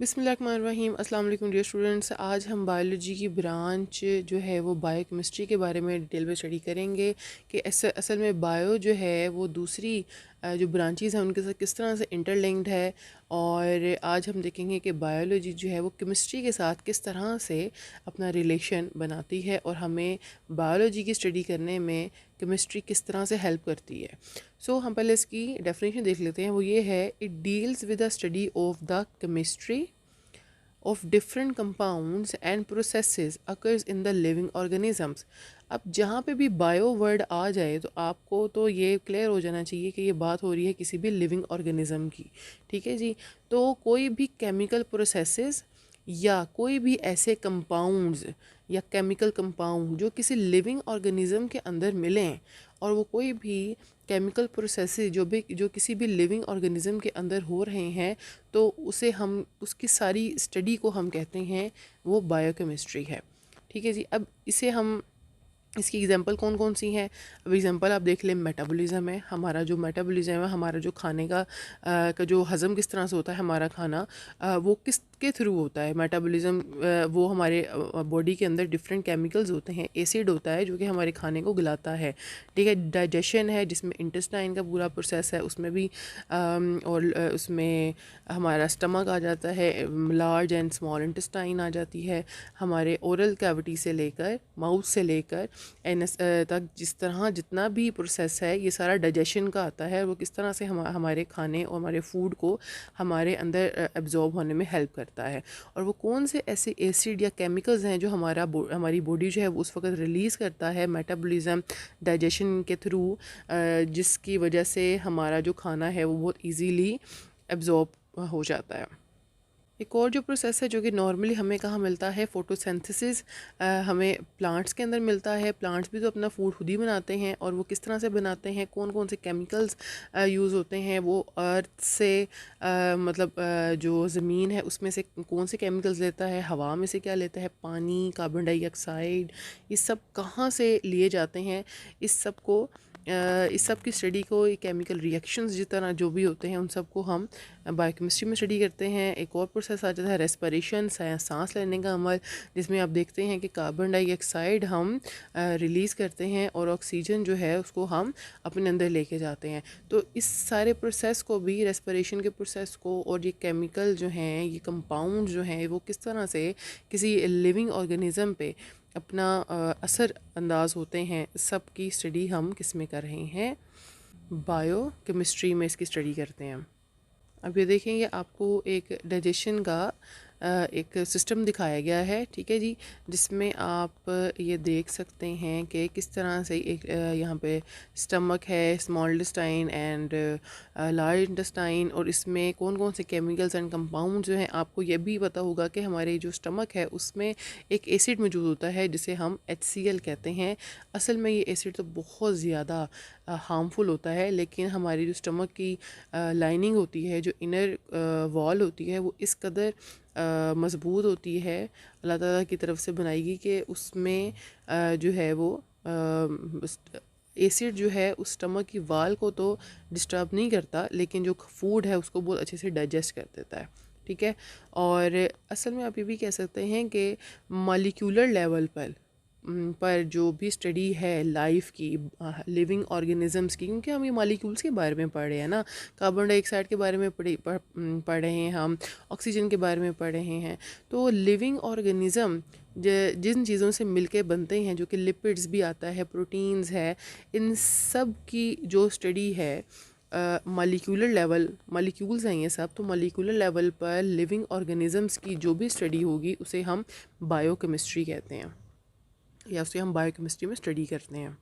बिस्मिल्लाहिर्रहमानिर्रहीम। अस्सलाम वालेकुम डियर स्टूडेंट्स। आज हम बायोलॉजी की ब्रांच जो है वो बायोकेमिस्ट्री के बारे में डिटेल में स्टडी करेंगे कि असल में बायो जो है वो दूसरी जो ब्रांचेस हैं उनके साथ किस तरह से इंटरलिंक्ड है। और आज हम देखेंगे कि बायोलॉजी जो है वो केमिस्ट्री के साथ किस तरह से अपना रिलेशन बनाती है और हमें बायोलॉजी की स्टडी करने में केमिस्ट्री किस तरह से हेल्प करती है। हम पहले इसकी डेफिनेशन देख लेते हैं। वो ये है, it deals with the study of the chemistry of different compounds and processes occurs in the living organisms। अब जहाँ पे भी बायो वर्ड आ जाए तो आपको तो ये क्लियर हो जाना चाहिए कि ये बात हो रही है किसी भी लिविंग ऑर्गेनिज्म की। ठीक है जी। तो कोई भी केमिकल प्रोसेसेस या कोई भी ऐसे कंपाउंड्स या केमिकल कंपाउंड जो किसी लिविंग ऑर्गेनिज्म के अंदर मिलें, और वो कोई भी केमिकल प्रोसेसेस जो किसी भी लिविंग ऑर्गेनिज्म के अंदर हो रहे हैं, तो उसे हम उसकी सारी स्टडी को हम कहते हैं वो बायोकेमिस्ट्री है। ठीक है जी। अब इसे हम इसकी एग्जांपल कौन कौन सी हैं। अब एग्जांपल आप देख लें, मेटाबॉलिज्म है। हमारा जो मेटाबॉलिज्म है, हमारा जो खाने का जो हज़म किस तरह से होता है हमारा खाना, वो किस के थ्रू होता है मेटाबॉलिज्म। वो हमारे बॉडी के अंदर डिफरेंट केमिकल्स होते हैं, एसिड होता है जो कि हमारे खाने को गलाता है। ठीक है। डाइजेशन है जिसमें इंटेस्टाइन का पूरा प्रोसेस है, उसमें भी और उसमें हमारा स्टमक आ जाता है, लार्ज एंड स्मॉल इंटेस्टाइन आ जाती है। हमारे ओरल कैविटी से लेकर माउथ से लेकर एनस तक जिस तरह जितना भी प्रोसेस है ये सारा डाइजेशन का आता है। वो किस तरह से हमारे खाने और हमारे फूड को हमारे अंदर एब्जॉर्ब होने में हेल्प करता है। और वो कौन से ऐसे एसिड या केमिकल्स हैं जो हमारी बॉडी जो है वो उस वक्त रिलीज़ करता है मेटाबॉलिज्म डाइजेशन के थ्रू, जिसकी वजह से हमारा जो खाना है वो बहुत ईजीली एब्जॉर्ब हो जाता है। एक और जो प्रोसेस है जो कि नॉर्मली हमें कहाँ मिलता है, फोटोसिंथेसिस, हमें प्लांट्स के अंदर मिलता है। प्लांट्स भी तो अपना फूड खुद ही बनाते हैं, और वो किस तरह से बनाते हैं, कौन कौन से केमिकल्स यूज़ होते हैं। वो अर्थ से जो ज़मीन है उसमें से कौन से केमिकल्स लेता है, हवा में से क्या लेता है, पानी, कार्बन डाइऑक्साइड, ये सब कहाँ से लिए जाते हैं। इस सब की स्टडी को, केमिकल रिएक्शंस जिस तरह जो भी होते हैं उन सब को हम बायोकेमिस्ट्री में स्टडी करते हैं। एक और प्रोसेस आ जाता है रेस्पिरेशन, सांस लेने का अमल, जिसमें आप देखते हैं कि कार्बन डाइऑक्साइड हम रिलीज़ करते हैं और ऑक्सीजन जो है उसको हम अपने अंदर लेके जाते हैं। तो इस सारे प्रोसेस को भी, रेस्पिरेशन के प्रोसेस को, और ये केमिकल जो हैं, ये कंपाउंड जो हैं, वो किस तरह से किसी लिविंग ऑर्गेनिज्म पे अपना असर अंदाज होते हैं, सब की स्टडी हम किस में कर रहे हैं, बायो केमिस्ट्री में इसकी स्टडी करते हैं। अब ये देखेंगे आपको एक डाइजेशन का एक सिस्टम दिखाया गया है। ठीक है जी। जिसमें आप ये देख सकते हैं कि किस तरह से एक यहाँ पे स्टमक है, small intestine and large intestine, और इसमें कौन कौन से केमिकल्स एंड कंपाउंड जो हैं। आपको ये भी पता होगा कि हमारे जो स्टमक है उसमें एक एसिड मौजूद होता है जिसे हम HCl कहते हैं। असल में ये एसिड तो बहुत ज़्यादा हार्मफुल होता है, लेकिन हमारी जो स्टमक की लाइनिंग होती है, जो इनर वॉल होती है, वो इस कदर मज़बूत होती है, अल्लाह ताला की तरफ से बनाएगी कि उसमें जो है वो एसिड जो है उस स्टमक की वाल को तो डिस्टर्ब नहीं करता, लेकिन जो फूड है उसको बहुत अच्छे से डाइजेस्ट कर देता है। ठीक है। और असल में आप ये भी कह सकते हैं कि मॉलिक्यूलर लेवल पर जो भी स्टडी है लाइफ की, लिविंग ऑर्गेनिजम्स की, क्योंकि हम ये मॉलिक्यूल्स के बारे में पढ़ रहे हैं ना, कार्बन डाइऑक्साइड के बारे में पढ़ रहे हैं, हम ऑक्सीजन के बारे में पढ़ रहे हैं। तो लिविंग ऑर्गेनिज़म जिन चीज़ों से मिलके बनते हैं, जो कि लिपिड्स भी आता है, प्रोटीन्स है, इन सब की जो स्टडी है मॉलिक्यूल्स हैं ये सब, तो मॉलिक्यूलर लेवल पर लिविंग ऑर्गेनिजम्स की जो भी स्टडी होगी उसे हम बायोकेमिस्ट्री कहते हैं, या उसे हम बायोकेमिस्ट्री में स्टडी करते हैं।